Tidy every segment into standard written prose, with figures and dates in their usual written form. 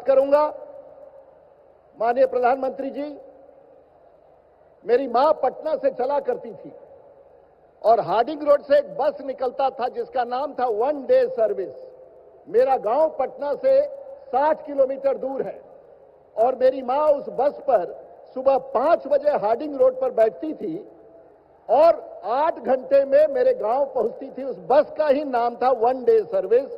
करूंगा। माननीय प्रधानमंत्री जी, मेरी मां पटना से चला करती थी और हार्डिंग रोड से एक बस निकलता था जिसका नाम था वन डे सर्विस। मेरा गांव पटना से 60 किलोमीटर दूर है और मेरी मां उस बस पर सुबह 5 बजे हार्डिंग रोड पर बैठती थी और 8 घंटे में मेरे गांव पहुंचती थी। उस बस का ही नाम था वन डे सर्विस।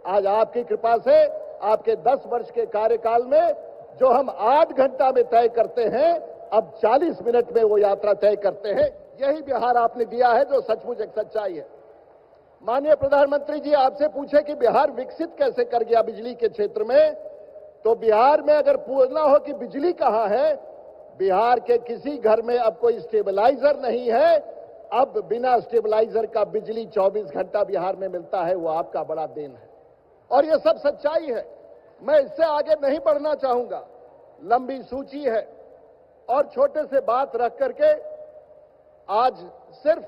आज आपकी कृपा से आपके 10 वर्ष के कार्यकाल में जो हम 8 घंटा में तय करते हैं, अब 40 मिनट में वो यात्रा तय करते हैं। यही बिहार आपने दिया है जो सचमुच एक सच्चाई है। माननीय प्रधानमंत्री जी, आपसे पूछे कि बिहार विकसित कैसे कर गया बिजली के क्षेत्र में, तो बिहार में अगर पूछना हो कि बिजली कहां है, बिहार के किसी घर में अब कोई स्टेबलाइजर नहीं है। अब बिना स्टेबलाइजर का बिजली 24 घंटा बिहार में मिलता है। वो आपका बड़ा देन है और ये सब सच्चाई है। मैं इससे आगे नहीं बढ़ना चाहूंगा, लंबी सूची है और छोटे से बात रख करके आज सिर्फ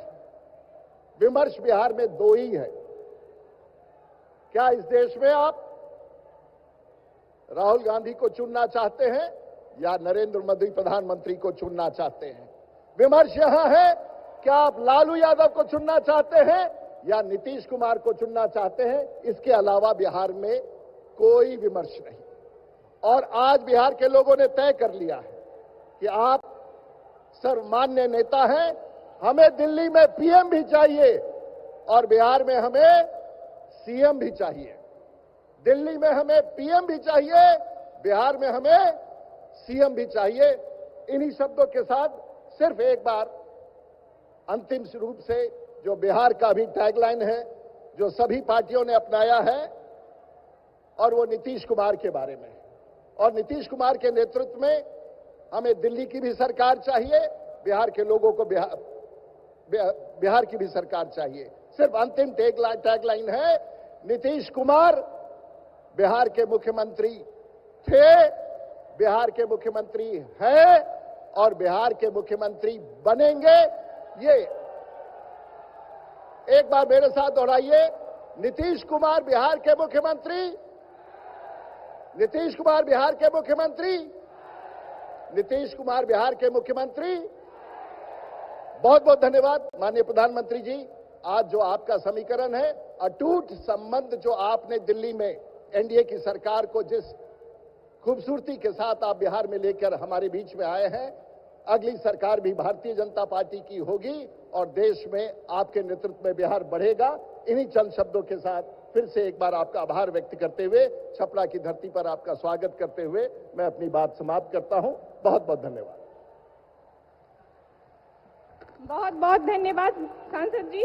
विमर्श बिहार में 2 ही है। क्या इस देश में आप राहुल गांधी को चुनना चाहते हैं या नरेंद्र मोदी प्रधानमंत्री को चुनना चाहते हैं? विमर्श यहां है, क्या आप लालू यादव को चुनना चाहते हैं या नीतीश कुमार को चुनना चाहते हैं? इसके अलावा बिहार में कोई विमर्श नहीं। और आज बिहार के लोगों ने तय कर लिया है कि आप सर्वमान्य नेता हैं, हमें दिल्ली में पीएम भी चाहिए और बिहार में हमें सीएम भी चाहिए। दिल्ली में हमें पीएम भी चाहिए, बिहार में हमें सीएम भी चाहिए। इन्हीं शब्दों के साथ सिर्फ एक बार अंतिम रूप से जो बिहार का भी टैगलाइन है, जो सभी पार्टियों ने अपनाया है, और वो नीतीश कुमार के बारे में है। और नीतीश कुमार के नेतृत्व में हमें दिल्ली की भी सरकार चाहिए, बिहार के लोगों को बिहार की भी सरकार चाहिए। सिर्फ अंतिम टैगलाइन है, नीतीश कुमार बिहार के मुख्यमंत्री थे, बिहार के मुख्यमंत्री हैं और बिहार के मुख्यमंत्री बनेंगे। ये एक बार मेरे साथ दोहराइए, नीतीश कुमार बिहार के मुख्यमंत्री, नीतीश कुमार बिहार के मुख्यमंत्री, नीतीश कुमार बिहार के मुख्यमंत्री। बहुत बहुत धन्यवाद माननीय प्रधानमंत्री जी। आज जो आपका समीकरण है, अटूट संबंध जो आपने दिल्ली में एनडीए की सरकार को जिस खूबसूरती के साथ आप बिहार में लेकर हमारे बीच में आए हैं, अगली सरकार भी भारतीय जनता पार्टी की होगी और देश में आपके नेतृत्व में बिहार बढ़ेगा। इन्हीं चंद शब्दों के साथ फिर से एक बार आपका आभार व्यक्त करते हुए, छपरा की धरती पर आपका स्वागत करते हुए मैं अपनी बात समाप्त करता हूं। बहुत बहुत धन्यवाद। बहुत बहुत धन्यवाद सांसद जी।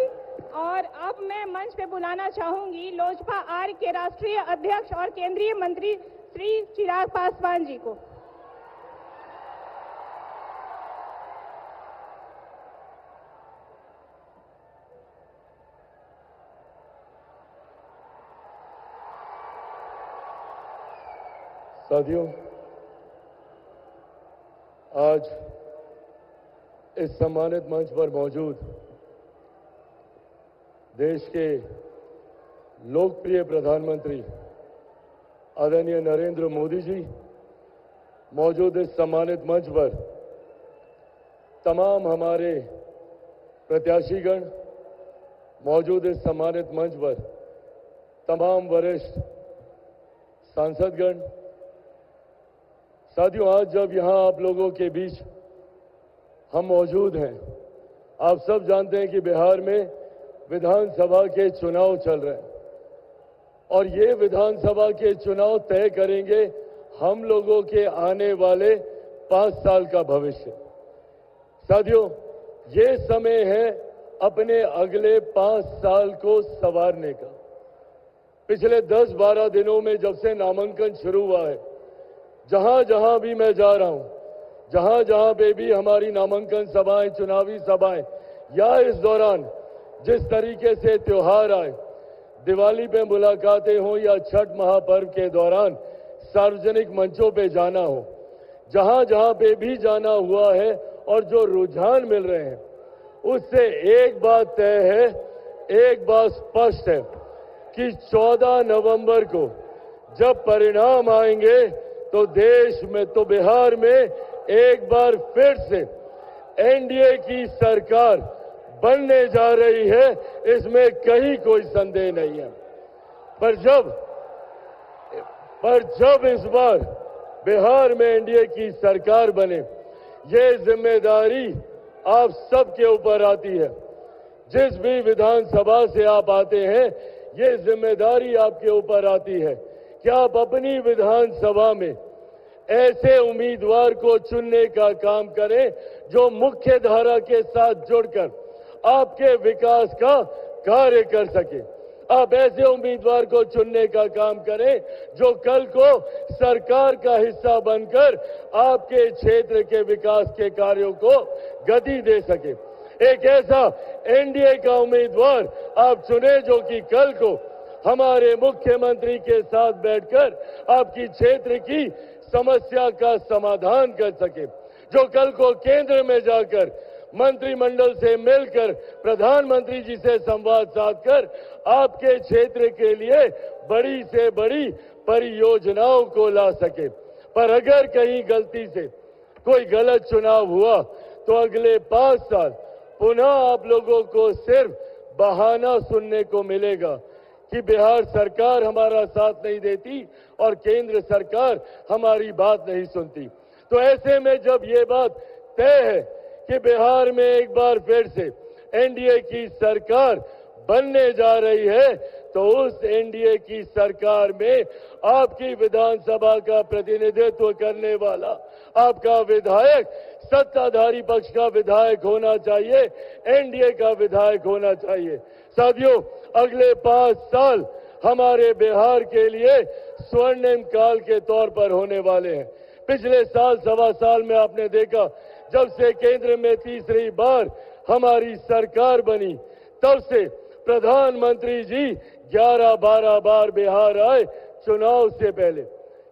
और अब मैं मंच पे बुलाना चाहूंगी लोजपा आर के राष्ट्रीय अध्यक्ष और केंद्रीय मंत्री श्री चिराग पासवान जी को। साथियों, आज इस सम्मानित मंच पर मौजूद देश के लोकप्रिय प्रधानमंत्री आदरणीय नरेंद्र मोदी जी मौजूद इस सम्मानित मंच पर तमाम हमारे प्रत्याशीगण मौजूद इस सम्मानित मंच पर तमाम वरिष्ठ सांसदगण। साथियों, आज जब यहां आप लोगों के बीच हम मौजूद हैं, आप सब जानते हैं कि बिहार में विधानसभा के चुनाव चल रहे हैं और ये विधानसभा के चुनाव तय करेंगे हम लोगों के आने वाले 5 साल का भविष्य। साथियों, ये समय है अपने अगले 5 साल को संवारने का। पिछले 10-12 दिनों में जब से नामांकन शुरू हुआ है, जहां जहां भी मैं जा रहा हूं, जहां जहां पे भी हमारी नामांकन सभाएं, चुनावी सभाएं या इस दौरान जिस तरीके से त्योहार आए, दिवाली पे मुलाकातें हो या छठ महापर्व के दौरान सार्वजनिक मंचों पे जाना हो, जहां जहां पे भी जाना हुआ है और जो रुझान मिल रहे हैं, उससे एक बात तय है, एक बात स्पष्ट है कि 14 नवंबर को जब परिणाम आएंगे तो देश में, तो बिहार में एक बार फिर से एनडीए की सरकार बनने जा रही है, इसमें कहीं कोई संदेह नहीं है। पर जब इस बार बिहार में एनडीए की सरकार बने, ये जिम्मेदारी आप सबके ऊपर आती है। जिस भी विधानसभा से आप आते हैं, ये जिम्मेदारी आपके ऊपर आती है कि आप अपनी विधानसभा में ऐसे उम्मीदवार को चुनने का काम करें जो मुख्य धारा के साथ जुड़कर आपके विकास का कार्य कर सके। आप ऐसे उम्मीदवार को चुनने का काम करें जो कल को सरकार का हिस्सा बनकर आपके क्षेत्र के विकास के कार्यों को गति दे सके। एक ऐसा एनडीए का उम्मीदवार आप चुने जो कि कल को हमारे मुख्यमंत्री के साथ बैठकर आपकी क्षेत्र की समस्या का समाधान कर सके, जो कल को केंद्र में जाकर मंत्रिमंडल से मिलकर प्रधानमंत्री जी से संवाद साधकर आपके क्षेत्र के लिए बड़ी से बड़ी परियोजनाओं को ला सके। पर अगर कहीं गलती से कोई गलत चुनाव हुआ तो अगले 5 साल पुनः आप लोगों को सिर्फ बहाना सुनने को मिलेगा कि बिहार सरकार हमारा साथ नहीं देती और केंद्र सरकार हमारी बात नहीं सुनती। तो ऐसे में जब ये बात तय है कि बिहार में एक बार फिर से एनडीए की सरकार बनने जा रही है, तो उस एनडीए की सरकार में आपकी विधानसभा का प्रतिनिधित्व करने वाला आपका विधायक सत्ताधारी पक्ष का विधायक होना चाहिए, एनडीए का विधायक होना चाहिए। साथियों, अगले 5 साल हमारे बिहार के लिए स्वर्णिम काल के तौर पर होने वाले हैं। पिछले साल, सवा साल में आपने देखा, जब से केंद्र में तीसरी बार हमारी सरकार बनी, तब से प्रधानमंत्री जी 11-12 बार बिहार आए चुनाव से पहले।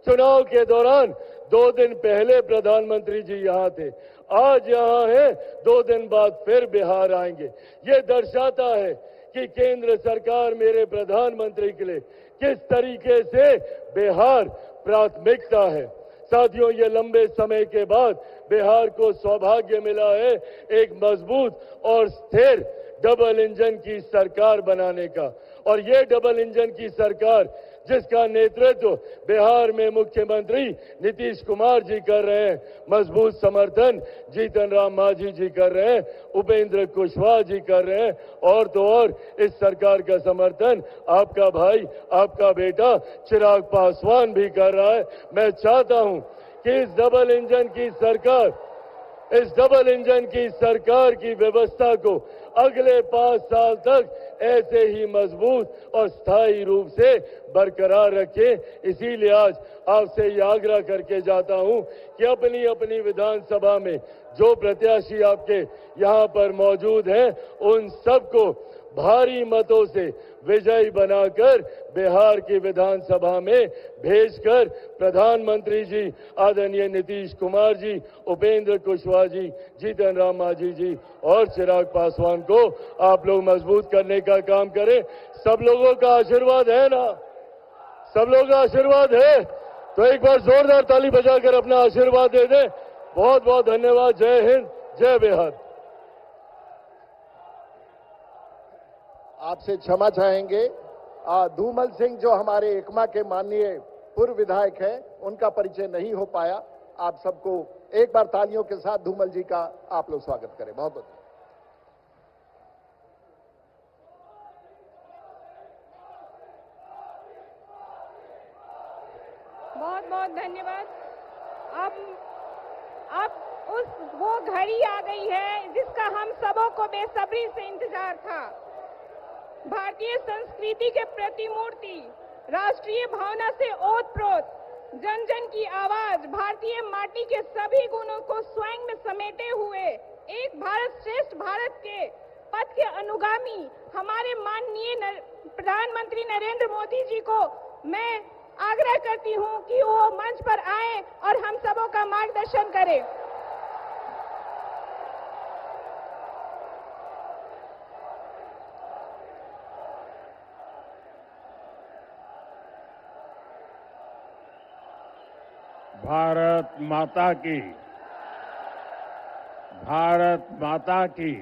चुनाव के दौरान 2 दिन पहले प्रधानमंत्री जी यहाँ थे, आज यहाँ हैं, 2 दिन बाद फिर बिहार आएंगे। ये दर्शाता है कि केंद्र सरकार मेरे प्रधानमंत्री के लिए किस तरीके से बिहार प्राथमिकता है। साथियों, ये लंबे समय के बाद बिहार को सौभाग्य मिला है एक मजबूत और स्थिर डबल इंजन की सरकार बनाने का। और ये डबल इंजन की सरकार जिसका नेतृत्व बिहार में मुख्यमंत्री नीतीश कुमार जी कर रहे हैं, मजबूत समर्थन जीतन राम मांझी जी कर रहे हैं, उपेंद्र कुशवाहा जी कर रहे हैं, और तो और इस सरकार का समर्थन आपका भाई, आपका बेटा चिराग पासवान भी कर रहा है। मैं चाहता हूं कि इस डबल इंजन की सरकार की व्यवस्था को अगले 5 साल तक ऐसे ही मजबूत और स्थायी रूप से बरकरार रखें। इसीलिए आज आपसे ये आग्रह करके जाता हूं कि अपनी अपनी विधानसभा में जो प्रत्याशी आपके यहां पर मौजूद हैं, उन सबको भारी मतों से विजयी बनाकर बिहार की विधानसभा में भेजकर प्रधानमंत्री जी आदरणीय नीतीश कुमार जी, उपेंद्र कुशवाहा जी, जीतन राम मांझी जी और चिराग पासवान को आप लोग मजबूत करने का काम करें। सब लोगों का आशीर्वाद है ना? सब लोगों का आशीर्वाद है? तो एक बार जोरदार ताली बजाकर अपना आशीर्वाद दे दें। बहुत बहुत धन्यवाद। जय हिंद, जय बिहार। आपसे क्षमा चाहेंगे, धूमल सिंह जो हमारे एकमा के माननीय पूर्व विधायक हैं, उनका परिचय नहीं हो पाया। आप सबको एक बार तालियों के साथ धूमल जी का आप लोग स्वागत करें। बहुत बहुत बहुत बहुत धन्यवाद। अब वो घड़ी आ गई है जिसका हम सबों को बेसब्री से इंतजार था। भारतीय संस्कृति के प्रतिमूर्ति, राष्ट्रीय भावना से ओतप्रोत, जन जन की आवाज, भारतीय माटी के सभी गुणों को स्वयं में समेटे हुए एक भारत श्रेष्ठ भारत के पथ के अनुगामी हमारे माननीय प्रधानमंत्री नरेंद्र मोदी जी को मैं आग्रह करती हूं कि वो मंच पर आए और हम सबों का मार्गदर्शन करें। भारत माता की, भारत माता की,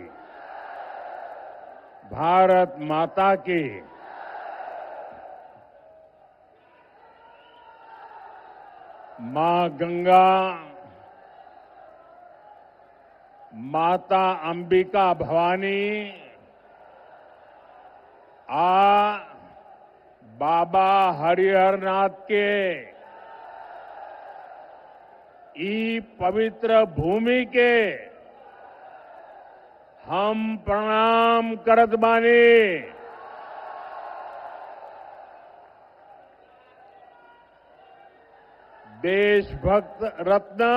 भारत माता की। मां गंगा, माता अंबिका भवानी, बाबा हरिहरनाथ के ई पवित्र भूमि के हम प्रणाम करत बानी। देशभक्त रत्न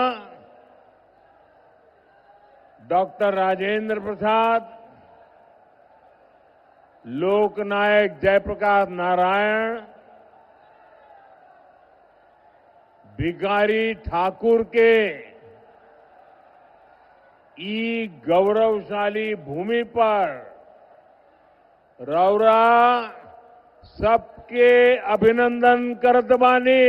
डॉक्टर राजेंद्र प्रसाद, लोकनायक जयप्रकाश नारायण, भिखारी ठाकुर के ई गौरवशाली भूमि पर रौरा सबके अभिनंदन करत बानी।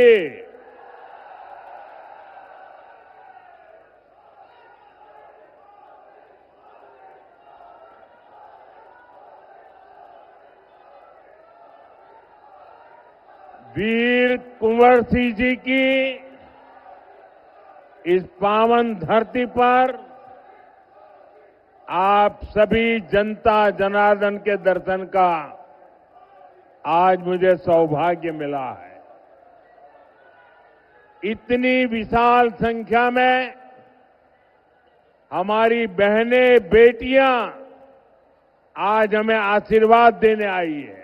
वीर कुंवर सिंह जी की इस पावन धरती पर आप सभी जनता जनार्दन के दर्शन का आज मुझे सौभाग्य मिला है। इतनी विशाल संख्या में हमारी बहनें बेटियां आज हमें आशीर्वाद देने आई है।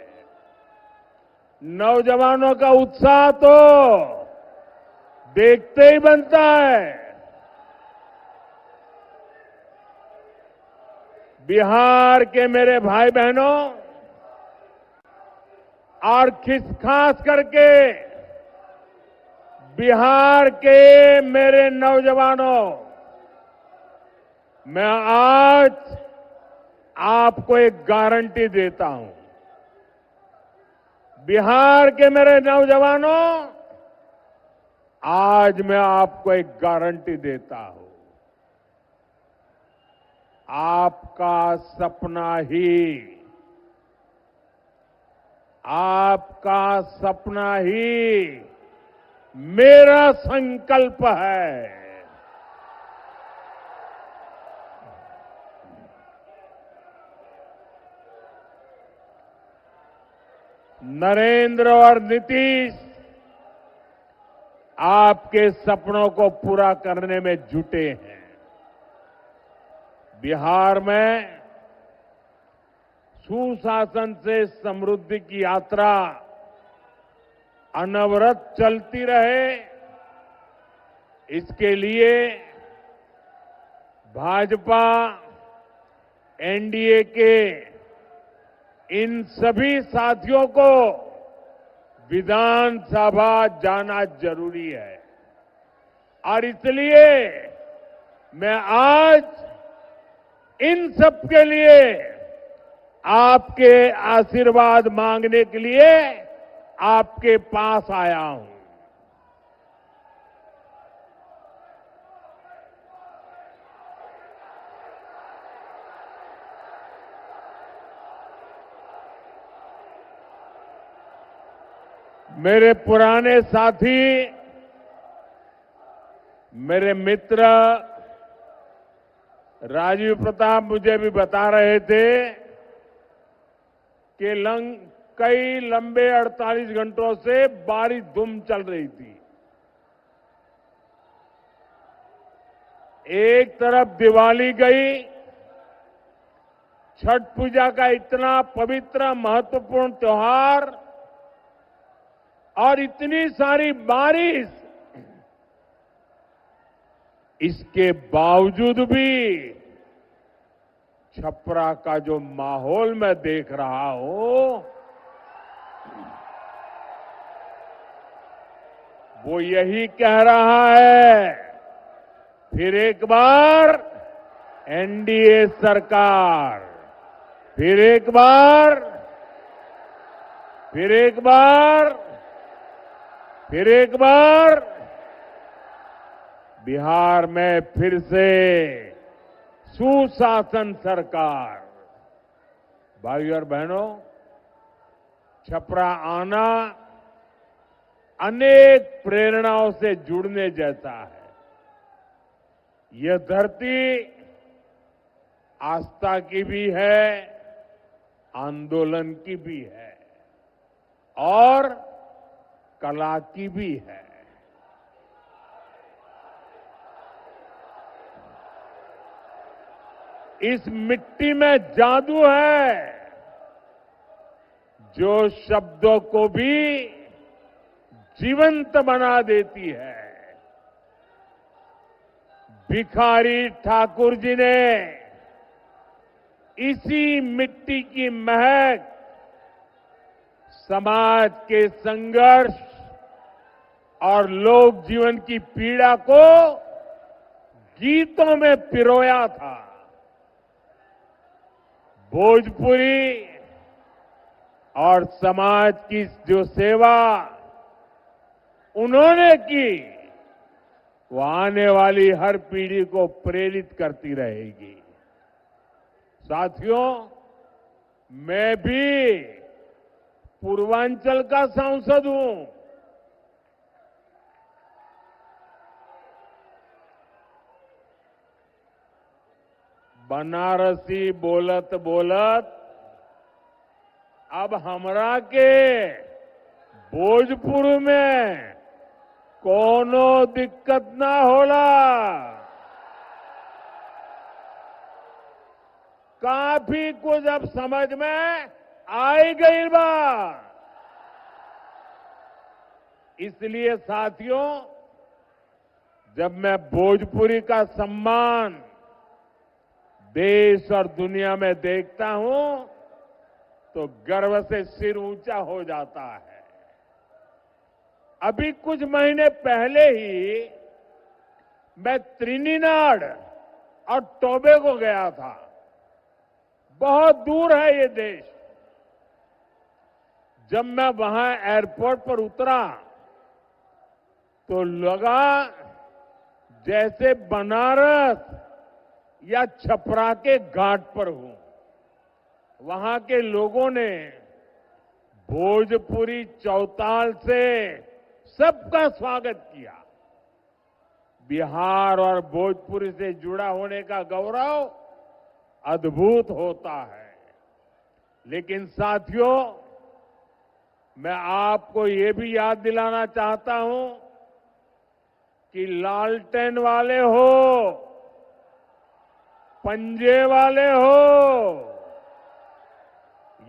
नौजवानों का उत्साह तो देखते ही बनता है। बिहार के मेरे भाई बहनों और खास करके बिहार के मेरे नौजवानों, मैं आज आपको एक गारंटी देता हूं। बिहार के मेरे नौजवानों, आज मैं आपको एक गारंटी देता हूं। आपका सपना ही, आपका सपना ही मेरा संकल्प है। नरेंद्र और नीतीश आपके सपनों को पूरा करने में जुटे हैं। बिहार में सुशासन से समृद्धि की यात्रा अनवरत चलती रहे, इसके लिए भाजपा एनडीए के इन सभी साथियों को विधानसभा जाना जरूरी है। और इसलिए मैं आज इन सब के लिए आपके आशीर्वाद मांगने के लिए आपके पास आया हूं। मेरे पुराने साथी, मेरे मित्र राजीव प्रताप मुझे भी बता रहे थे कि कई लंबे 48 घंटों से बारिश धूम चल रही थी। एक तरफ दिवाली गई, छठ पूजा का इतना पवित्र महत्वपूर्ण त्योहार, और इतनी सारी बारिश, इसके बावजूद भी छपरा का जो माहौल मैं देख रहा हूं, वो यही कह रहा है, फिर एक बार एनडीए सरकार, फिर एक बार, फिर एक बार, फिर एक बार बिहार में फिर से सुशासन सरकार। भाइयों और बहनों, छपरा आना अनेक प्रेरणाओं से जुड़ने जैसा है। यह धरती आस्था की भी है, आंदोलन की भी है और कला की भी है। इस मिट्टी में जादू है जो शब्दों को भी जीवंत बना देती है। भिखारी ठाकुर जी ने इसी मिट्टी की महक समाज के संघर्ष और लोक जीवन की पीड़ा को गीतों में पिरोया था। भोजपुरी और समाज की जो सेवा उन्होंने की, वो आने वाली हर पीढ़ी को प्रेरित करती रहेगी। साथियों, मैं भी पूर्वांचल का सांसद हूं। बनारसी बोलत बोलत अब हमरा के भोजपुर में कोनो दिक्कत ना होला। काफी कुछ अब समझ में आई गई बा। इसलिए साथियों, जब मैं भोजपुरी का सम्मान देश और दुनिया में देखता हूं तो गर्व से सिर ऊंचा हो जाता है। अभी कुछ महीने पहले ही मैं त्रिनिदाद और टोबैगो गया था। बहुत दूर है ये देश। जब मैं वहां एयरपोर्ट पर उतरा तो लगा जैसे बनारस या छपरा के घाट पर हूं। वहां के लोगों ने भोजपुरी चौताल से सबका स्वागत किया। बिहार और भोजपुरी से जुड़ा होने का गौरव अद्भुत होता है। लेकिन साथियों, मैं आपको ये भी याद दिलाना चाहता हूं कि लालटेन वाले हो, पंजे वाले हो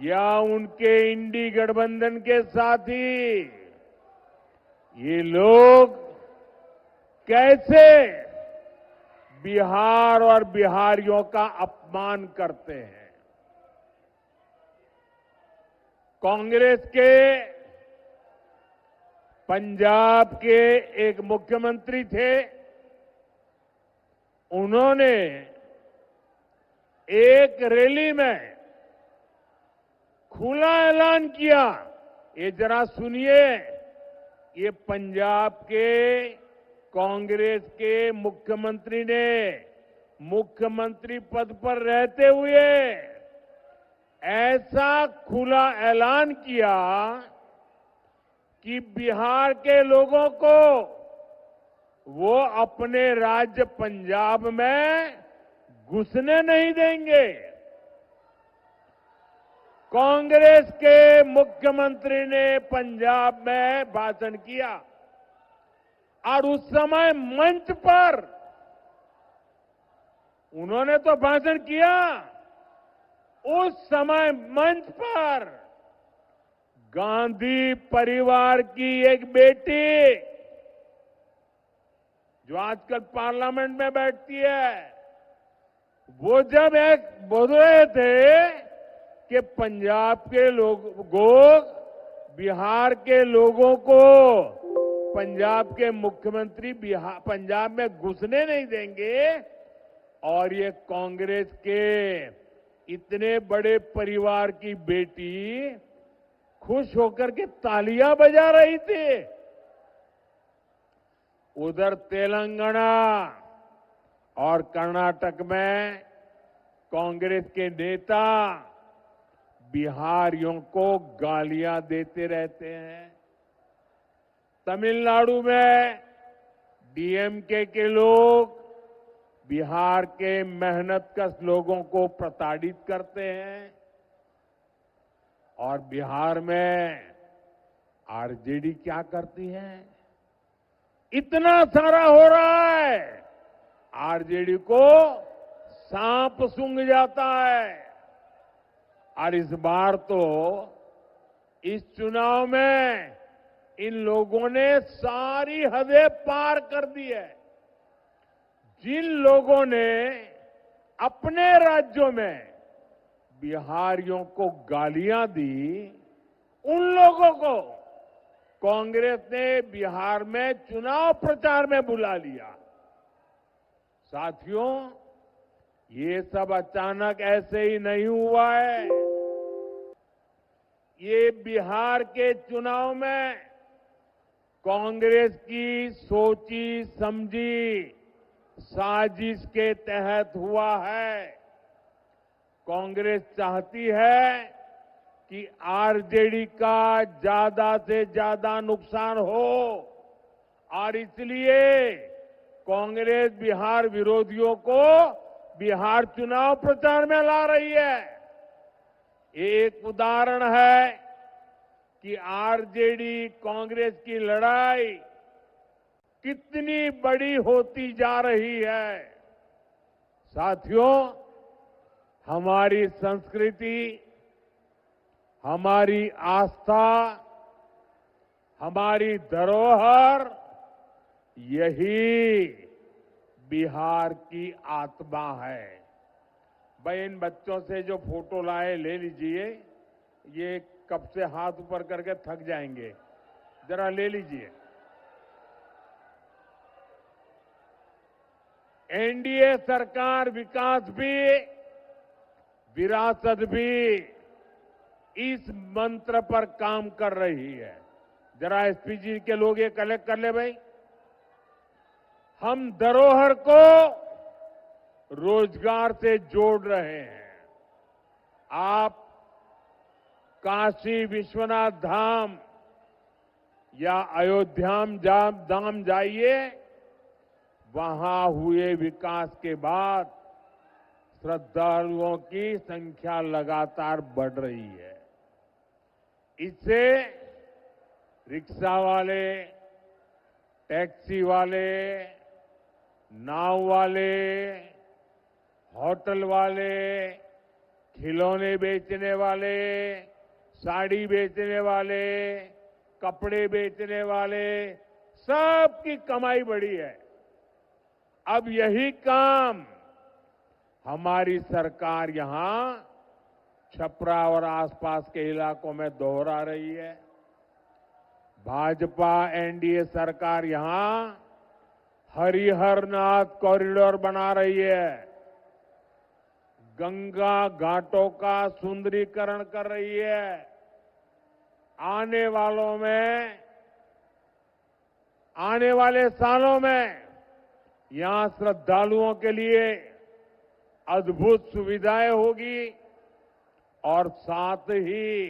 या उनके इंडी गठबंधन के साथी, ये लोग कैसे बिहार और बिहारियों का अपमान करते हैं। कांग्रेस के पंजाब के एक मुख्यमंत्री थे। उन्होंने एक रैली में खुला ऐलान किया। ये जरा सुनिए, ये पंजाब के कांग्रेस के मुख्यमंत्री ने मुख्यमंत्री पद पर रहते हुए ऐसा खुला ऐलान किया कि बिहार के लोगों को वो अपने राज्य पंजाब में घुसने नहीं देंगे। कांग्रेस के मुख्यमंत्री ने पंजाब में भाषण किया और उस समय मंच पर उन्होंने तो भाषण किया, उस समय मंच पर गांधी परिवार की एक बेटी जो आजकल पार्लियामेंट में बैठती है, वो जब एक बोल रहे थे कि पंजाब के लोग बिहार के लोगों को पंजाब के मुख्यमंत्री पंजाब में घुसने नहीं देंगे, और ये कांग्रेस के इतने बड़े परिवार की बेटी खुश होकर के तालियां बजा रही थी। उधर तेलंगाना और कर्नाटक में कांग्रेस के नेता बिहारियों को गालियां देते रहते हैं। तमिलनाडु में डीएमके के लोग बिहार के मेहनतकश लोगों को प्रताड़ित करते हैं और बिहार में आरजेडी क्या करती है? इतना सारा हो रहा है, आरजेडी को सांप सूंघ जाता है। और इस बार तो इस चुनाव में इन लोगों ने सारी हदें पार कर दी है। जिन लोगों ने अपने राज्यों में बिहारियों को गालियां दी, उन लोगों को कांग्रेस ने बिहार में चुनाव प्रचार में बुला लिया। साथियों, ये सब अचानक ऐसे ही नहीं हुआ है। ये बिहार के चुनाव में कांग्रेस की सोची समझी साजिश के तहत हुआ है। कांग्रेस चाहती है कि आरजेडी का ज्यादा से ज्यादा नुकसान हो और इसलिए कांग्रेस बिहार विरोधियों को बिहार चुनाव प्रचार में ला रही है। एक उदाहरण है कि आरजेडी कांग्रेस की लड़ाई कितनी बड़ी होती जा रही है। साथियों, हमारी संस्कृति, हमारी आस्था, हमारी धरोहर, यही बिहार की आत्मा है। भाई, इन बच्चों से जो फोटो लाए ले लीजिए। ये कब से हाथ ऊपर करके थक जाएंगे, जरा ले लीजिए। एनडीए सरकार विकास भी, विरासत भी, इस मंत्र पर काम कर रही है। जरा एसपीजी के लोग ये कलेक्ट कर ले भाई। हम धरोहर को रोजगार से जोड़ रहे हैं। आप काशी विश्वनाथ धाम या अयोध्या धाम जाइए, वहां हुए विकास के बाद श्रद्धालुओं की संख्या लगातार बढ़ रही है। इससे रिक्शा वाले, टैक्सी वाले, नाव वाले, होटल वाले, खिलौने बेचने वाले, साड़ी बेचने वाले, कपड़े बेचने वाले, सबकी कमाई बढ़ी है। अब यही काम हमारी सरकार यहां छपरा और आसपास के इलाकों में दोहरा रही है। भाजपा एनडीए सरकार यहां हरिहरनाथ कॉरिडोर बना रही है, गंगा घाटों का सुंदरीकरण कर रही है। आने वाले सालों में यहां श्रद्धालुओं के लिए अद्भुत सुविधाएं होगी और साथ ही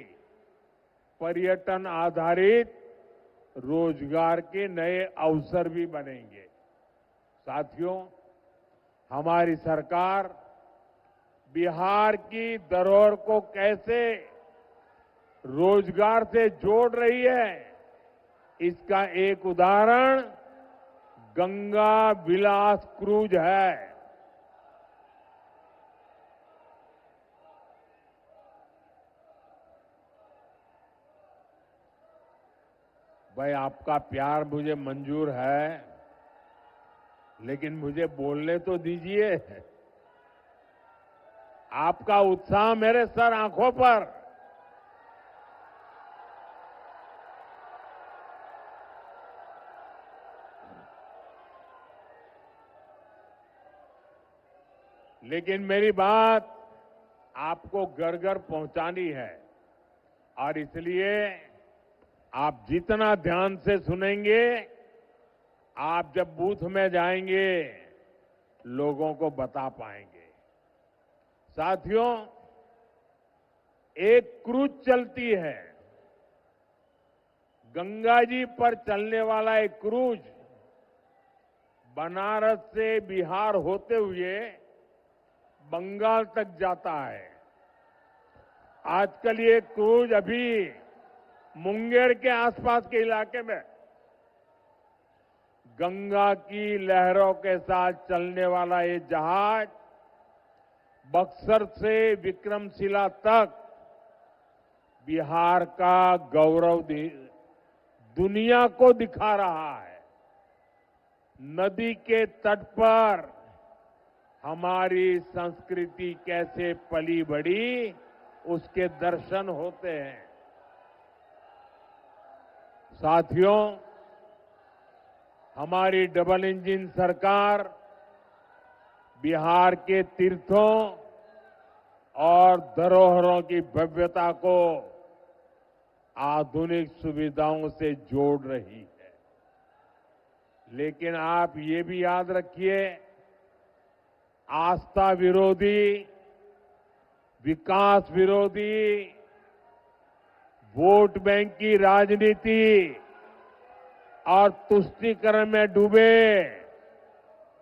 पर्यटन आधारित रोजगार के नए अवसर भी बनेंगे। साथियों, हमारी सरकार बिहार की धरोहर को कैसे रोजगार से जोड़ रही है, इसका एक उदाहरण गंगा विलास क्रूज है। भाई, आपका प्यार मुझे मंजूर है, लेकिन मुझे बोलने तो दीजिए। आपका उत्साह मेरे सर आंखों पर। लेकिन मेरी बात आपको घर घर पहुंचानी है और इसलिए आप जितना ध्यान से सुनेंगे, आप जब बूथ में जाएंगे लोगों को बता पाएंगे। साथियों, एक क्रूज चलती है, गंगा जी पर चलने वाला एक क्रूज बनारस से बिहार होते हुए बंगाल तक जाता है। आजकल ये क्रूज अभी मुंगेर के आसपास के इलाके में गंगा की लहरों के साथ चलने वाला ये जहाज बक्सर से विक्रमशिला तक बिहार का गौरव दुनिया को दिखा रहा है। नदी के तट पर हमारी संस्कृति कैसे पली बढ़ी, उसके दर्शन होते हैं। साथियों, हमारी डबल इंजन सरकार बिहार के तीर्थों और धरोहरों की भव्यता को आधुनिक सुविधाओं से जोड़ रही है। लेकिन आप ये भी याद रखिए, आस्था विरोधी, विकास विरोधी, वोट बैंक की राजनीति और तुष्टीकरण में डूबे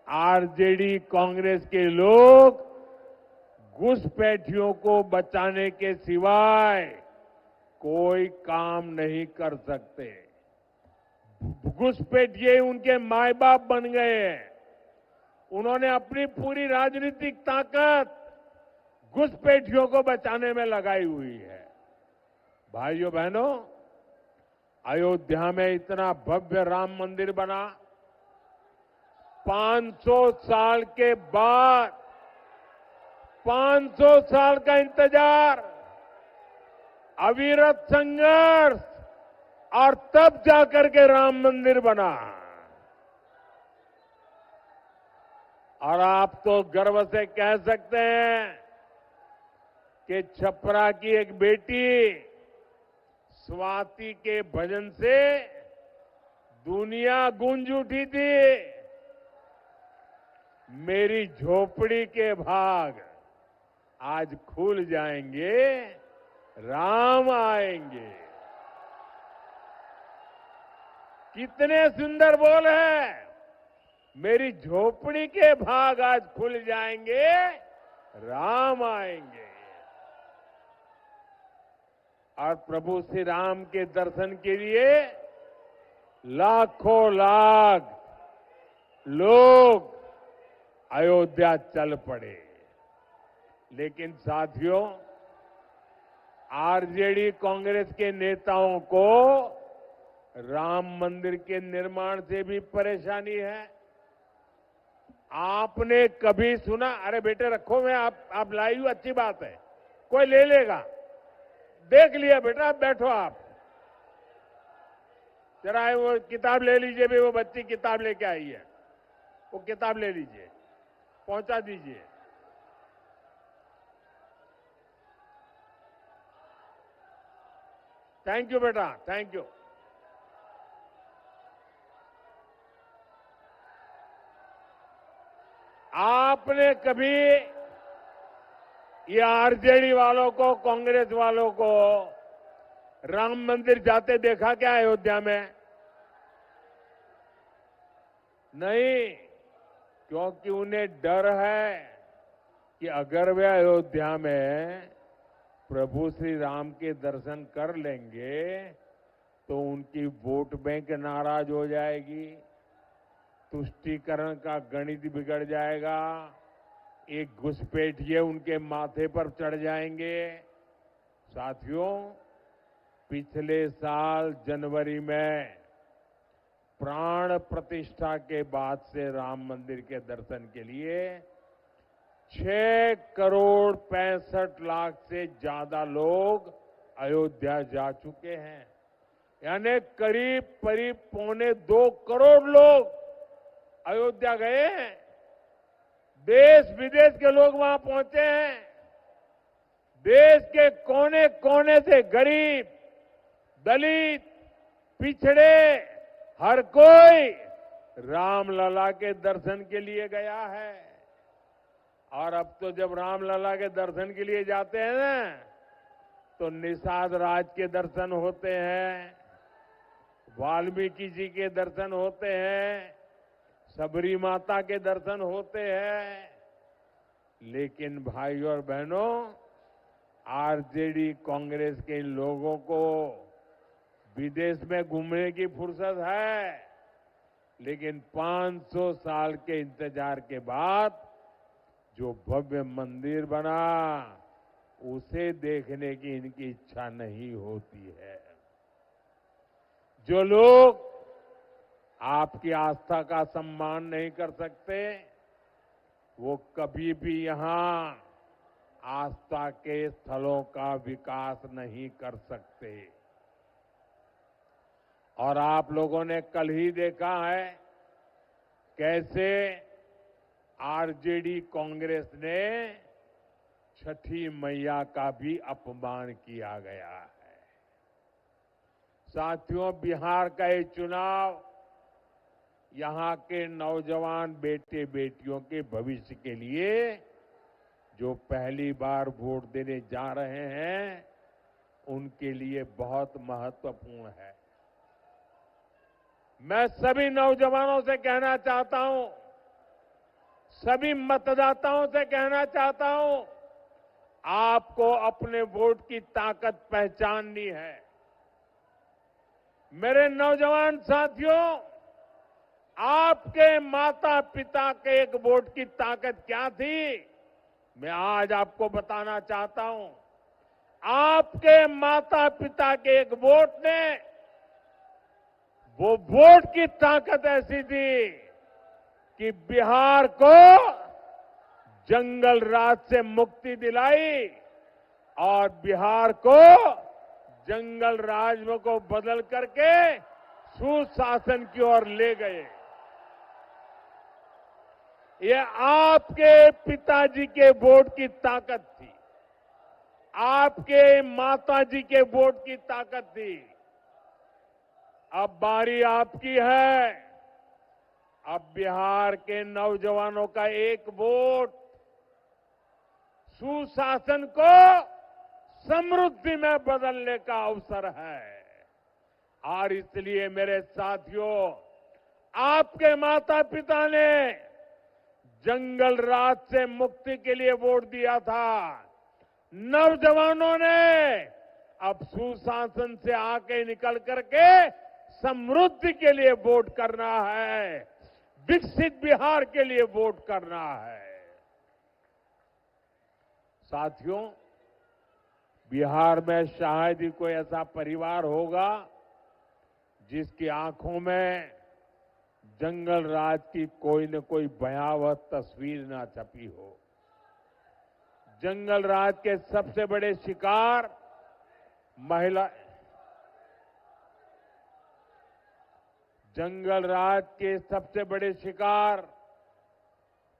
आरजेडी कांग्रेस के लोग घुसपैठियों को बचाने के सिवाय कोई काम नहीं कर सकते। घुसपैठिए उनके माए बाप बन गए हैं। उन्होंने अपनी पूरी राजनीतिक ताकत घुसपैठियों को बचाने में लगाई हुई है। भाइयों बहनों, अयोध्या में इतना भव्य राम मंदिर बना, 500 साल के बाद 500 साल का इंतजार, अविरत संघर्ष, और तब जाकर के राम मंदिर बना। और आप तो गर्व से कह सकते हैं कि छपरा की एक बेटी स्वाति के भजन से दुनिया गूंज उठी थी। मेरी झोपड़ी के भाग आज खुल जाएंगे, राम आएंगे। कितने सुंदर बोल है, मेरी झोपड़ी के भाग आज खुल जाएंगे, राम आएंगे। और प्रभु श्री राम के दर्शन के लिए लाखों लाख लोग अयोध्या चल पड़े। लेकिन साथियों, आरजेडी कांग्रेस के नेताओं को राम मंदिर के निर्माण से भी परेशानी है। आपने कभी सुना, अरे बेटे रखो, मैं आप लाई हूं, अच्छी बात है, कोई ले लेगा, देख लिया बेटा, बैठो आप, जरा वो किताब ले लीजिए। भी वो बच्ची किताब लेके आई है, वो किताब ले लीजिए, पहुंचा दीजिए। थैंक यू बेटा, थैंक यू। आपने कभी ये आरजेडी वालों को, कांग्रेस वालों को राम मंदिर जाते देखा क्या अयोध्या में? नहीं, क्योंकि उन्हें डर है कि अगर वे अयोध्या में प्रभु श्री राम के दर्शन कर लेंगे तो उनकी वोट बैंक नाराज हो जाएगी, तुष्टीकरण का गणित बिगड़ जाएगा, एक घुसपैठिए उनके माथे पर चढ़ जाएंगे। साथियों, पिछले साल जनवरी में प्राण प्रतिष्ठा के बाद से राम मंदिर के दर्शन के लिए 6 करोड़ 65 लाख से ज्यादा लोग अयोध्या जा चुके हैं। यानी करीब 2 करोड़ लोग अयोध्या गए हैं। देश विदेश के लोग वहां पहुंचे हैं। देश के कोने कोने से गरीब, दलित, पिछड़े, हर कोई रामलला के दर्शन के लिए गया है। और अब तो जब रामलला के दर्शन के लिए जाते हैं ना, तो निषाद राज के दर्शन होते हैं, वाल्मीकि जी के दर्शन होते हैं, सबरी माता के दर्शन होते हैं। लेकिन भाइयों और बहनों, आरजेडी कांग्रेस के लोगों को विदेश में घूमने की फुर्सत है, लेकिन 500 साल के इंतजार के बाद जो भव्य मंदिर बना, उसे देखने की इनकी इच्छा नहीं होती है। जो लोग आपकी आस्था का सम्मान नहीं कर सकते, वो कभी भी यहां आस्था के स्थलों का विकास नहीं कर सकते। और आप लोगों ने कल ही देखा है कैसे आरजेडी कांग्रेस ने छठी मैया का भी अपमान किया गया है। साथियों, बिहार का ये चुनाव यहां के नौजवान बेटे बेटियों के भविष्य के लिए जो पहली बार वोट देने जा रहे हैं, उनके लिए बहुत महत्वपूर्ण है। मैं सभी नौजवानों से कहना चाहता हूं, सभी मतदाताओं से कहना चाहता हूं, आपको अपने वोट की ताकत पहचाननी है। मेरे नौजवान साथियों, आपके माता पिता के एक वोट की ताकत क्या थी, मैं आज आपको बताना चाहता हूं। आपके माता पिता के एक वोट ने, वो वोट की ताकत ऐसी थी कि बिहार को जंगल राज से मुक्ति दिलाई और बिहार को जंगल राज को बदल करके सुशासन की ओर ले गए। ये आपके पिताजी के वोट की ताकत थी, आपके माताजी के वोट की ताकत थी। अब बारी आपकी है। अब बिहार के नौजवानों का एक वोट सुशासन को समृद्धि में बदलने का अवसर है। और इसलिए मेरे साथियों, आपके माता पिता ने जंगल राज से मुक्ति के लिए वोट दिया था। नौजवानों ने अब सुशासन से आके निकल करके समृद्धि के लिए वोट करना है, विकसित बिहार के लिए वोट करना है। साथियों, बिहार में शायद ही कोई ऐसा परिवार होगा जिसकी आंखों में जंगल राज की कोई न कोई भयावह तस्वीर ना छपी हो। जंगल राज के सबसे बड़े शिकार जंगल राज के सबसे बड़े शिकार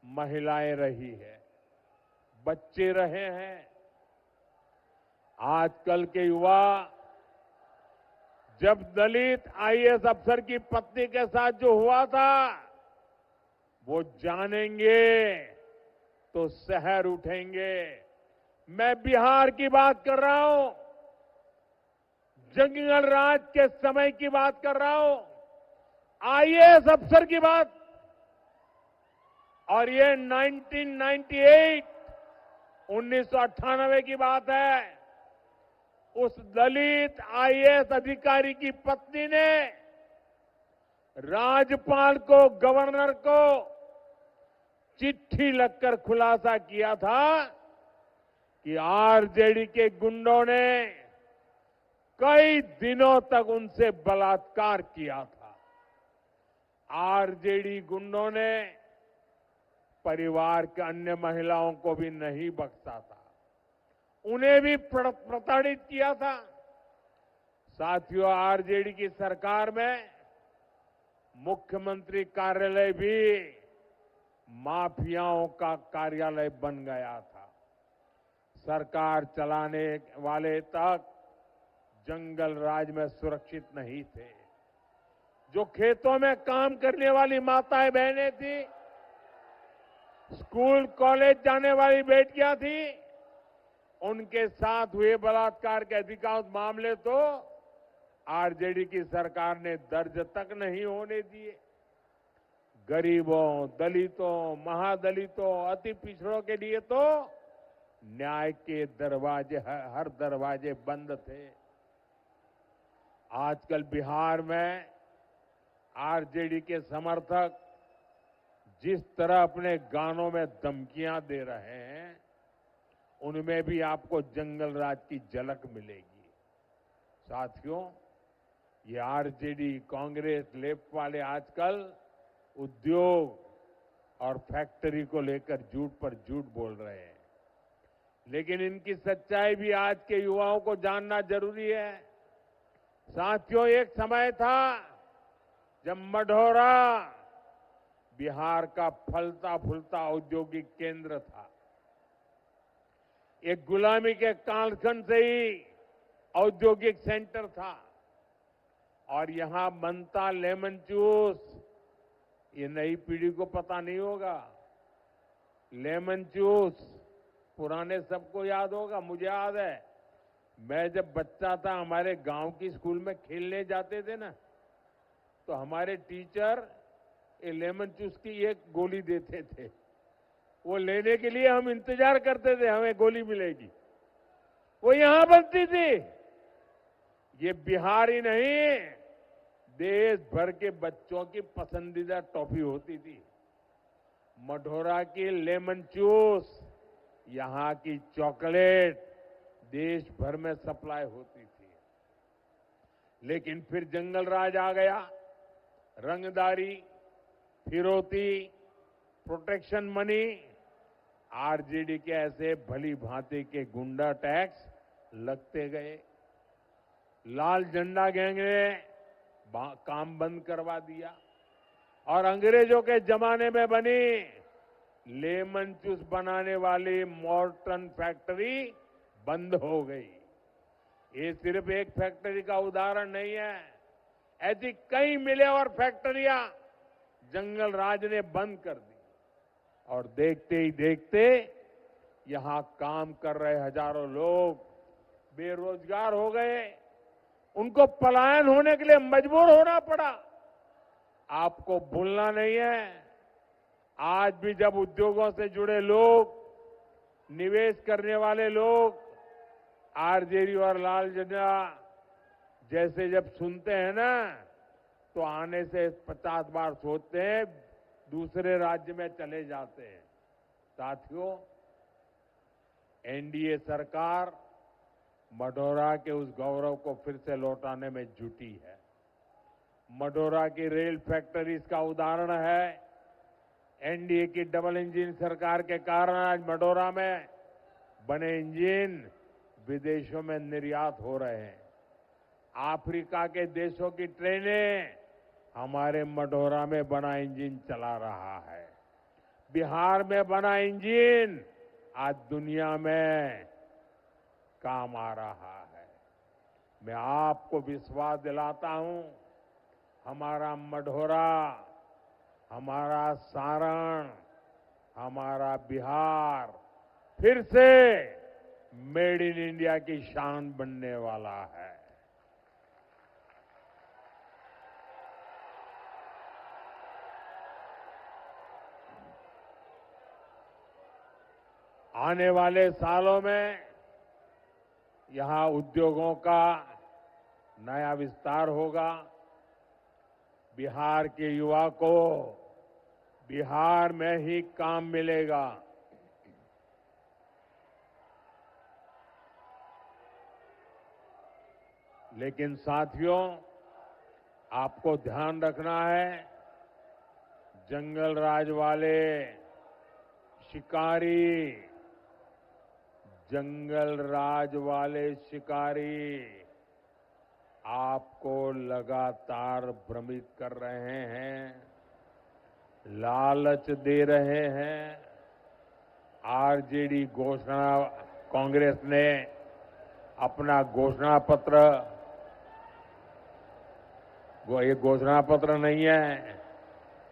महिलाएं रही है, बच्चे रहे हैं। आजकल के युवा जब दलित आईएएस अफसर की पत्नी के साथ जो हुआ था, वो जानेंगे तो शहर उठेंगे। मैं बिहार की बात कर रहा हूं, जंगल राज के समय की बात कर रहा हूं, आईएएस अफसर की बात। और ये 1998 की बात है। उस दलित आईएएस अधिकारी की पत्नी ने राज्यपाल को, गवर्नर को चिट्ठी लिखकर खुलासा किया था कि आरजेडी के गुंडों ने कई दिनों तक उनसे बलात्कार किया था। आरजेडी गुंडों ने परिवार के अन्य महिलाओं को भी नहीं बख्शा था, उन्हें भी प्रताड़ित किया था। साथियों, आरजेडी की सरकार में मुख्यमंत्री कार्यालय भी माफियाओं का कार्यालय बन गया था। सरकार चलाने वाले तक जंगल राज में सुरक्षित नहीं थे। जो खेतों में काम करने वाली माताएं बहनें थी, स्कूल कॉलेज जाने वाली बेटियां थी, उनके साथ हुए बलात्कार के अधिकांश मामले तो आरजेडी की सरकार ने दर्ज तक नहीं होने दिए। गरीबों, दलितों, महादलितों, अति पिछड़ों के लिए तो न्याय के दरवाजे, हर दरवाजे बंद थे। आजकल बिहार में आरजेडी के समर्थक जिस तरह अपने गानों में धमकियां दे रहे हैं, उनमें भी आपको जंगल राज की झलक मिलेगी। साथियों, ये आरजेडी, कांग्रेस, लेफ्ट वाले आजकल उद्योग और फैक्ट्री को लेकर झूठ पर झूठ बोल रहे हैं, लेकिन इनकी सच्चाई भी आज के युवाओं को जानना जरूरी है। साथियों, एक समय था जब मढ़ौरा बिहार का फलता फूलता औद्योगिक केंद्र था। एक गुलामी के कालखंड से ही औद्योगिक सेंटर था और यहां बनता लेमन जूस, ये नई पीढ़ी को पता नहीं होगा। लेमन जूस पुराने सबको याद होगा, मुझे याद है। मैं जब बच्चा था, हमारे गांव की स्कूल में खेलने जाते थे ना, तो हमारे टीचर ये लेमन जूस की एक गोली देते थे। वो लेने के लिए हम इंतजार करते थे, हमें गोली मिलेगी। वो यहां बनती थी। ये बिहार ही नहीं, देश भर के बच्चों की पसंदीदा टॉफी होती थी। मढ़ौरा की लेमन जूस, यहां की चॉकलेट देश भर में सप्लाई होती थी। लेकिन फिर जंगल राज आ गया। रंगदारी, फिरौती, प्रोटेक्शन मनी, आरजेडी के ऐसे भली भांति के गुंडा टैक्स लगते गए। लाल झंडा गैंग ने काम बंद करवा दिया और अंग्रेजों के जमाने में बनी लेमन जूस बनाने वाली मॉर्टन फैक्ट्री बंद हो गई। ये सिर्फ एक फैक्ट्री का उदाहरण नहीं है, ऐसी कई मिलें और फैक्ट्रियां जंगल राज ने बंद कर दी और देखते ही देखते यहां काम कर रहे हजारों लोग बेरोजगार हो गए। उनको पलायन होने के लिए मजबूर होना पड़ा। आपको भूलना नहीं है, आज भी जब उद्योगों से जुड़े लोग, निवेश करने वाले लोग आरजेडी और लाल झंडा जैसे जब सुनते हैं ना, तो आने से 50 बार सोचते हैं, दूसरे राज्य में चले जाते हैं। साथियों, एनडीए सरकार मढ़ौरा के उस गौरव को फिर से लौटाने में जुटी है। मढ़ौरा की रेल फैक्ट्री इसका उदाहरण है। एनडीए की डबल इंजन सरकार के कारण आज मढ़ौरा में बने इंजन विदेशों में निर्यात हो रहे हैं। अफ्रीका के देशों की ट्रेनें हमारे मढ़ौरा में बना इंजन चला रहा है। बिहार में बना इंजन आज दुनिया में काम आ रहा है। मैं आपको विश्वास दिलाता हूं, हमारा मढ़ौरा, हमारा सारण, हमारा बिहार फिर से मेड इन इंडिया की शान बनने वाला है। आने वाले सालों में यहां उद्योगों का नया विस्तार होगा। बिहार के युवा को बिहार में ही काम मिलेगा। लेकिन साथियों, आपको ध्यान रखना है, जंगल राज वाले शिकारी, जंगल राज वाले शिकारी आपको लगातार भ्रमित कर रहे हैं, लालच दे रहे हैं। आरजेडी घोषणा, कांग्रेस ने अपना घोषणा पत्र वो ये घोषणा पत्र नहीं है,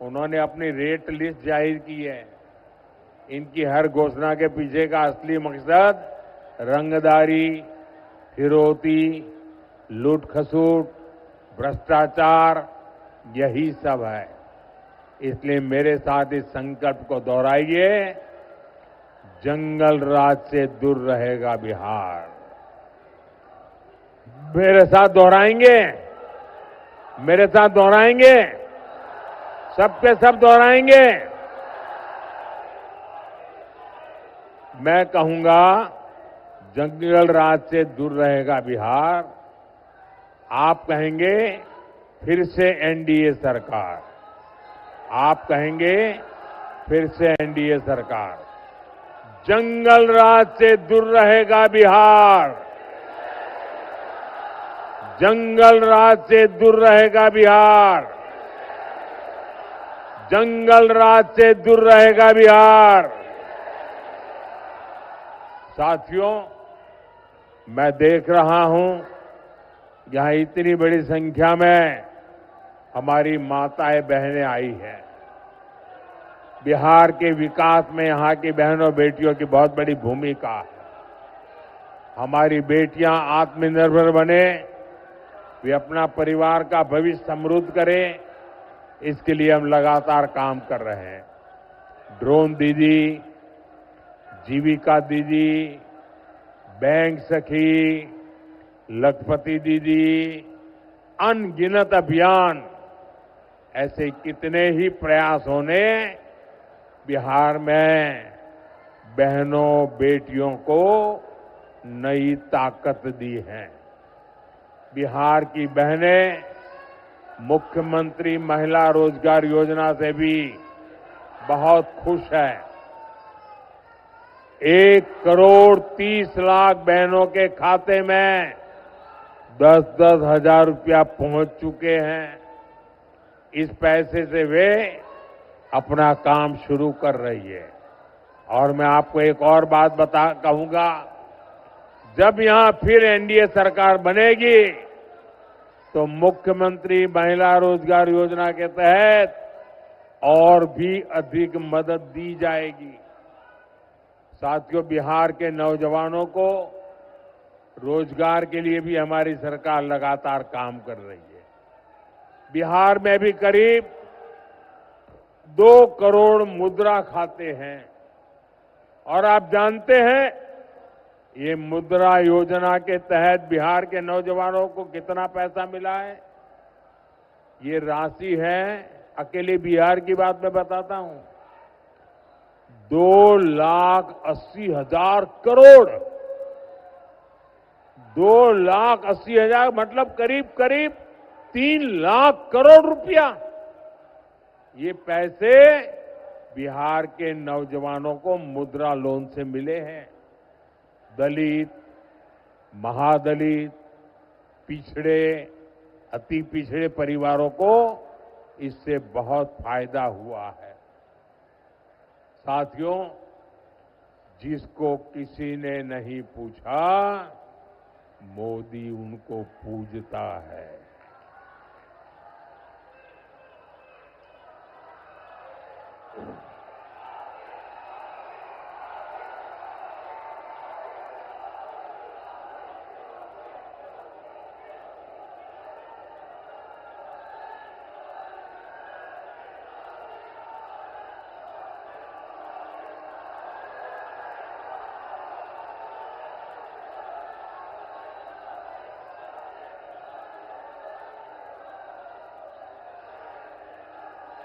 उन्होंने अपनी रेट लिस्ट जाहिर की है। इनकी हर घोषणा के पीछे का असली मकसद रंगदारी, फिरौती, लूट खसूट, भ्रष्टाचार, यही सब है। इसलिए मेरे साथ इस संकल्प को दोहराइए, जंगल राज से दूर रहेगा बिहार। मेरे साथ दोहराएंगे, मेरे साथ दोहराएंगे, सबके सब दोहराएंगे। मैं कहूंगा जंगल राज से दूर रहेगा बिहार। आप कहेंगे फिर से एनडीए सरकार, आप कहेंगे फिर से एनडीए सरकार। जंगल राज से दूर रहेगा बिहार, जंगल राज से दूर रहेगा बिहार, जंगल राज से दूर रहेगा बिहार। साथियों, मैं देख रहा हूं यहां इतनी बड़ी संख्या में हमारी माताएं बहनें आई हैं। बिहार के विकास में यहां की बहनों बेटियों की बहुत बड़ी भूमिका है। हमारी बेटियां आत्मनिर्भर बने, वे अपना परिवार का भविष्य समृद्ध करें, इसके लिए हम लगातार काम कर रहे हैं। ड्रोन दीदी, जीविका दीदी, बैंक सखी, लखपति दीदी, अनगिनत अभियान, ऐसे कितने ही प्रयासों ने बिहार में बहनों बेटियों को नई ताकत दी है। बिहार की बहनें मुख्यमंत्री महिला रोजगार योजना से भी बहुत खुश है। 1,30,00,000 बहनों के खाते में 10-10 हजार रुपया पहुंच चुके हैं। इस पैसे से वे अपना काम शुरू कर रही है। और मैं आपको एक और बात कहूंगा, जब यहां फिर एनडीए सरकार बनेगी तो मुख्यमंत्री महिला रोजगार योजना के तहत और भी अधिक मदद दी जाएगी। साथियों, बिहार के नौजवानों को रोजगार के लिए भी हमारी सरकार लगातार काम कर रही है। बिहार में भी करीब 2 करोड़ मुद्रा खाते हैं। और आप जानते हैं ये मुद्रा योजना के तहत बिहार के नौजवानों को कितना पैसा मिला है? ये राशि है, अकेले बिहार की बात मैं बताता हूं, 2,80,000 करोड़। 2,80,000 मतलब करीब करीब 3 लाख करोड़ रुपया। ये पैसे बिहार के नौजवानों को मुद्रा लोन से मिले हैं। दलित, महादलित, पिछड़े, अति पिछड़े परिवारों को इससे बहुत फायदा हुआ है। साथियों, जिसको किसी ने नहीं पूछा, मोदी उनको पूजता है।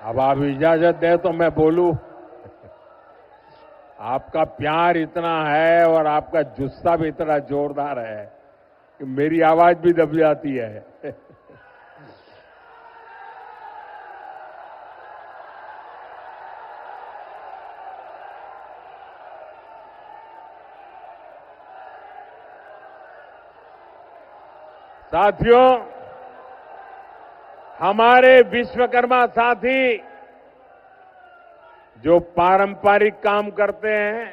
अब आप इजाजत दें तो मैं बोलूं। आपका प्यार इतना है और आपका जुस्सा भी इतना जोरदार है कि मेरी आवाज भी दब जाती है। साथियों, हमारे विश्वकर्मा साथी जो पारंपरिक काम करते हैं,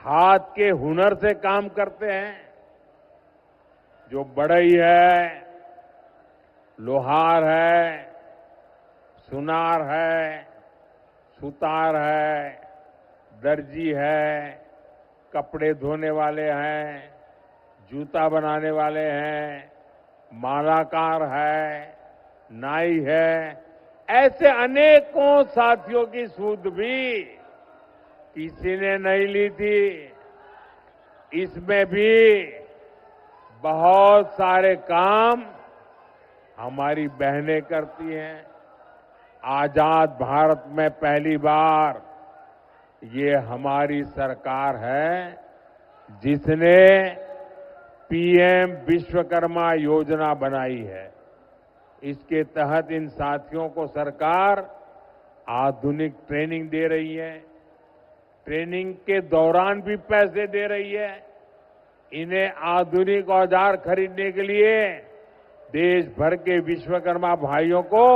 हाथ के हुनर से काम करते हैं, जो बढ़ई है, लोहार है, सुनार है, सुतार है, दर्जी है, कपड़े धोने वाले हैं, जूता बनाने वाले हैं, मालाकार है, नाई है, ऐसे अनेकों साथियों की सूद भी किसी ने नहीं ली थी। इसमें भी बहुत सारे काम हमारी बहनें करती हैं। आजाद भारत में पहली बार ये हमारी सरकार है जिसने पीएम विश्वकर्मा योजना बनाई है। इसके तहत इन साथियों को सरकार आधुनिक ट्रेनिंग दे रही है, ट्रेनिंग के दौरान भी पैसे दे रही है। इन्हें आधुनिक औजार खरीदने के लिए देश भर के विश्वकर्मा भाइयों को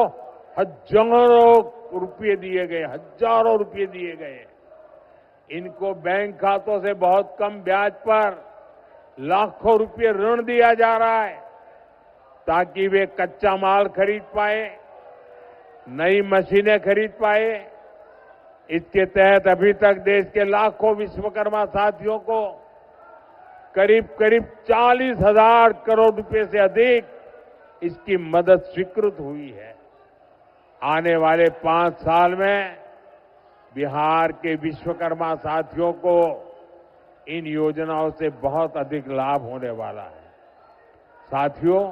हजारों रुपये दिए गए, हजारों रुपये दिए गए। इनको बैंक खातों से बहुत कम ब्याज पर लाखों रुपये ऋण दिया जा रहा है ताकि वे कच्चा माल खरीद पाए, नई मशीनें खरीद पाए। इसके तहत अभी तक देश के लाखों विश्वकर्मा साथियों को करीब करीब 40,000 करोड़ रुपए से अधिक इसकी मदद स्वीकृत हुई है। आने वाले 5 साल में बिहार के विश्वकर्मा साथियों को इन योजनाओं से बहुत अधिक लाभ होने वाला है। साथियों,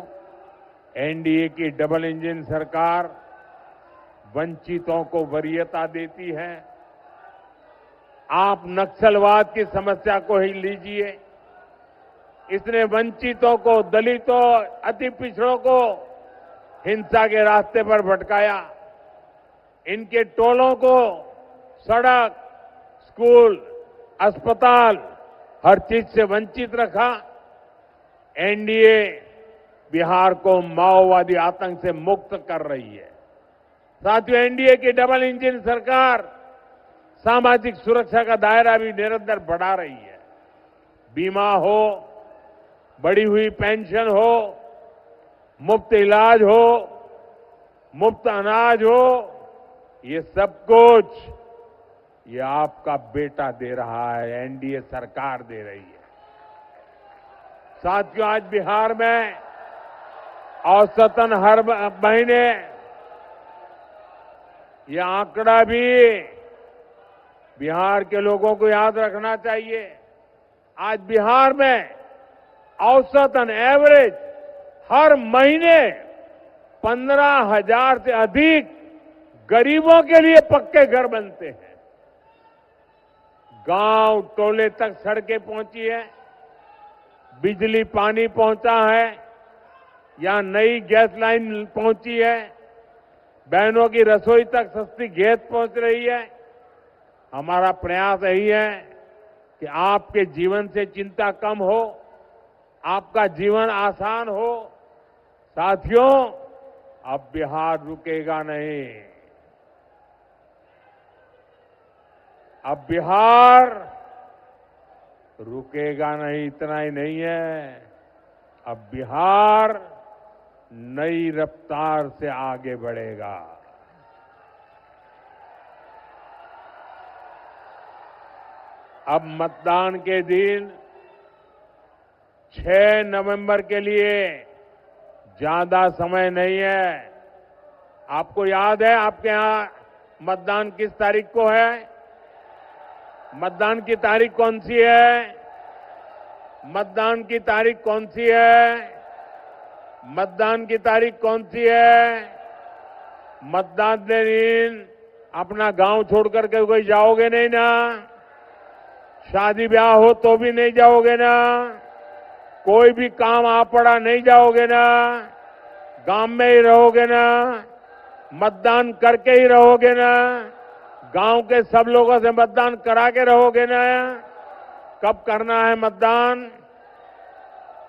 एनडीए की डबल इंजन सरकार वंचितों को वरीयता देती है। आप नक्सलवाद की समस्या को ही लीजिए, इसने वंचितों को, दलितों, अति पिछड़ों को हिंसा के रास्ते पर भटकाया। इनके टोलों को सड़क, स्कूल, अस्पताल, हर चीज से वंचित रखा। एनडीए बिहार को माओवादी आतंक से मुक्त कर रही है। साथियों, एनडीए की डबल इंजन सरकार सामाजिक सुरक्षा का दायरा भी निरंतर बढ़ा रही है। बीमा हो, बढ़ी हुई पेंशन हो, मुफ्त इलाज हो, मुफ्त अनाज हो, ये सब कुछ ये आपका बेटा दे रहा है, एनडीए सरकार दे रही है। साथियों, आज बिहार में औसतन हर महीने, यह आंकड़ा भी बिहार के लोगों को याद रखना चाहिए। आज बिहार में औसतन एवरेज हर महीने 15,000 से अधिक गरीबों के लिए पक्के घर बनते हैं। गांव टोले तक सड़कें पहुंची है, बिजली पानी पहुंचा है, या नई गैस लाइन पहुंची है, बहनों की रसोई तक सस्ती गैस पहुंच रही है। हमारा प्रयास यही है कि आपके जीवन से चिंता कम हो, आपका जीवन आसान हो। साथियों, अब बिहार रुकेगा नहीं। अब बिहार रुकेगा नहीं, इतना ही नहीं है, अब बिहार नई रफ्तार से आगे बढ़ेगा। अब मतदान के दिन 6 नवंबर के लिए ज्यादा समय नहीं है। आपको याद है आपके यहां मतदान किस तारीख को है? मतदान की तारीख कौन सी है? मतदान की तारीख कौन सी है? मतदान की तारीख कौन सी है? मतदान के दिन अपना गांव छोड़ करके कोई जाओगे नहीं ना? शादी ब्याह हो तो भी नहीं जाओगे ना? कोई भी काम आ पड़ा नहीं जाओगे ना? गांव में ही रहोगे ना? मतदान करके ही रहोगे ना? गांव के सब लोगों से मतदान करा के रहोगे ना? कब करना है मतदान?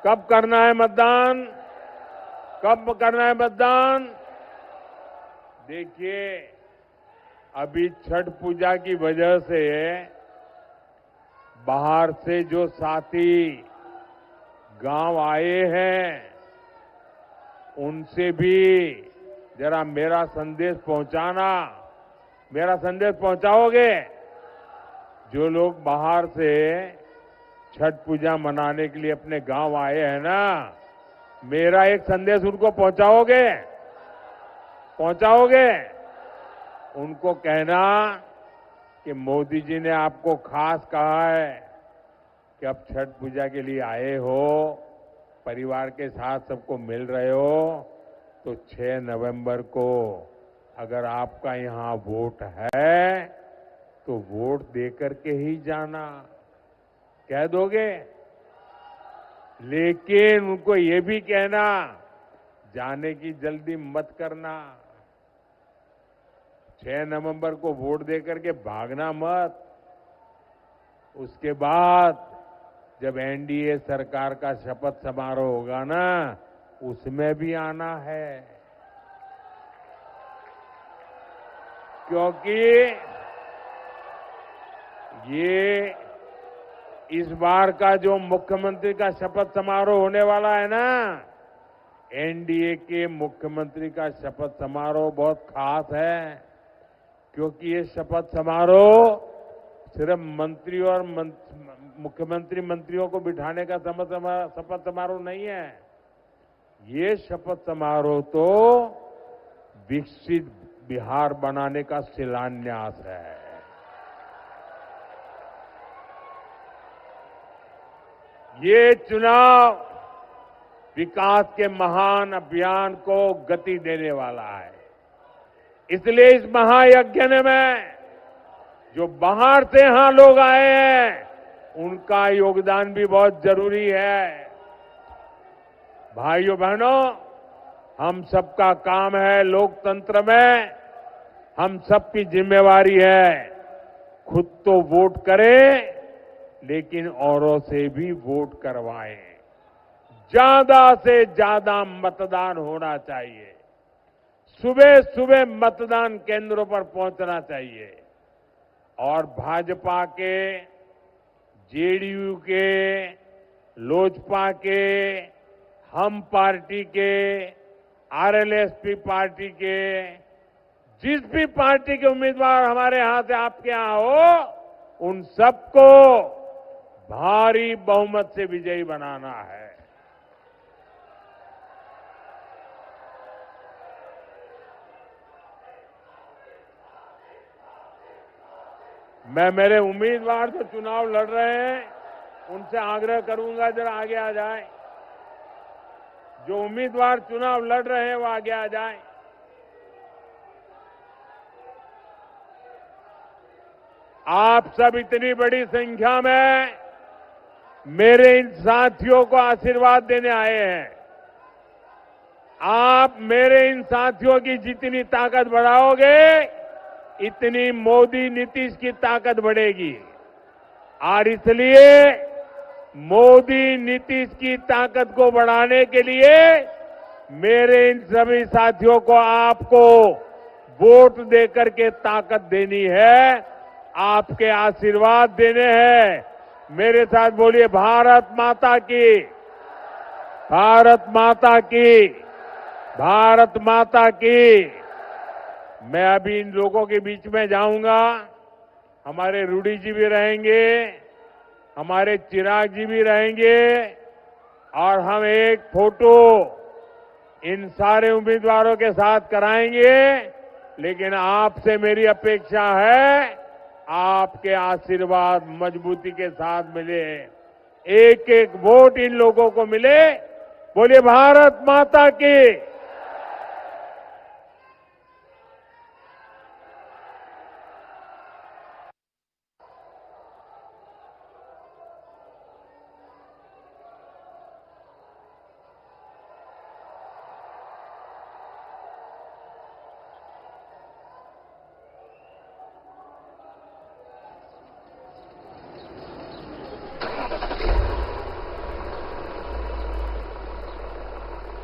कब करना है मतदान? कब करना है मतदान? देखिए, अभी छठ पूजा की वजह से बाहर से जो साथी गांव आए हैं, उनसे भी जरा मेरा संदेश पहुंचाना, मेरा संदेश पहुंचाओगे? जो लोग बाहर से छठ पूजा मनाने के लिए अपने गांव आए हैं ना, मेरा एक संदेश उनको पहुंचाओगे? पहुंचाओगे? उनको कहना कि मोदी जी ने आपको खास कहा है कि अब छठ पूजा के लिए आए हो, परिवार के साथ सबको मिल रहे हो, तो 6 नवंबर को अगर आपका यहां वोट है तो वोट देकर के ही जाना। कह दोगे? लेकिन उनको ये भी कहना, जाने की जल्दी मत करना। 6 नवंबर को वोट देकर के भागना मत। उसके बाद जब एनडीए सरकार का शपथ समारोह होगा ना, उसमें भी आना है। क्योंकि ये इस बार का जो मुख्यमंत्री का शपथ समारोह होने वाला है ना, एनडीए के मुख्यमंत्री का शपथ समारोह बहुत खास है। क्योंकि ये शपथ समारोह सिर्फ मंत्री और मुख्यमंत्री मंत्रियों को बिठाने का शपथ समारोह नहीं है। ये शपथ समारोह तो विकसित बिहार बनाने का शिलान्यास है। ये चुनाव विकास के महान अभियान को गति देने वाला है। इसलिए इस महायज्ञ में जो बाहर से यहां लोग आए हैं, उनका योगदान भी बहुत जरूरी है। भाइयों बहनों, हम सबका काम है लोकतंत्र में, हम सबकी जिम्मेवारी है खुद तो वोट करें, लेकिन औरों से भी वोट करवाएं। ज्यादा से ज्यादा मतदान होना चाहिए। सुबह सुबह मतदान केंद्रों पर पहुंचना चाहिए। और भाजपा के, जेडीयू के, लोजपा के, हम पार्टी के, आरएलएसपी पार्टी के, जिस भी पार्टी के उम्मीदवार हमारे यहां से आपके यहां हो, उन सबको भारी बहुमत से विजयी बनाना है। मैं मेरे उम्मीदवार जो चुनाव लड़ रहे हैं, उनसे आग्रह करूंगा जरा आगे आ जाए। जो उम्मीदवार चुनाव लड़ रहे हैं वो आगे आ जाए। आप सब इतनी बड़ी संख्या में मेरे इन साथियों को आशीर्वाद देने आए हैं। आप मेरे इन साथियों की जितनी ताकत बढ़ाओगे, इतनी मोदी नीतीश की ताकत बढ़ेगी। और इसलिए मोदी नीतीश की ताकत को बढ़ाने के लिए मेरे इन सभी साथियों को आपको वोट देकर के ताकत देनी है, आपके आशीर्वाद देने हैं। मेरे साथ बोलिए, भारत माता की, भारत माता की, भारत माता की। मैं अभी इन लोगों के बीच में जाऊंगा। हमारे रूडी जी भी रहेंगे, हमारे चिराग जी भी रहेंगे, और हम एक फोटो इन सारे उम्मीदवारों के साथ कराएंगे। लेकिन आपसे मेरी अपेक्षा है, आपके आशीर्वाद मजबूती के साथ मिले, एक एक वोट इन लोगों को मिले। बोलिए भारत माता की।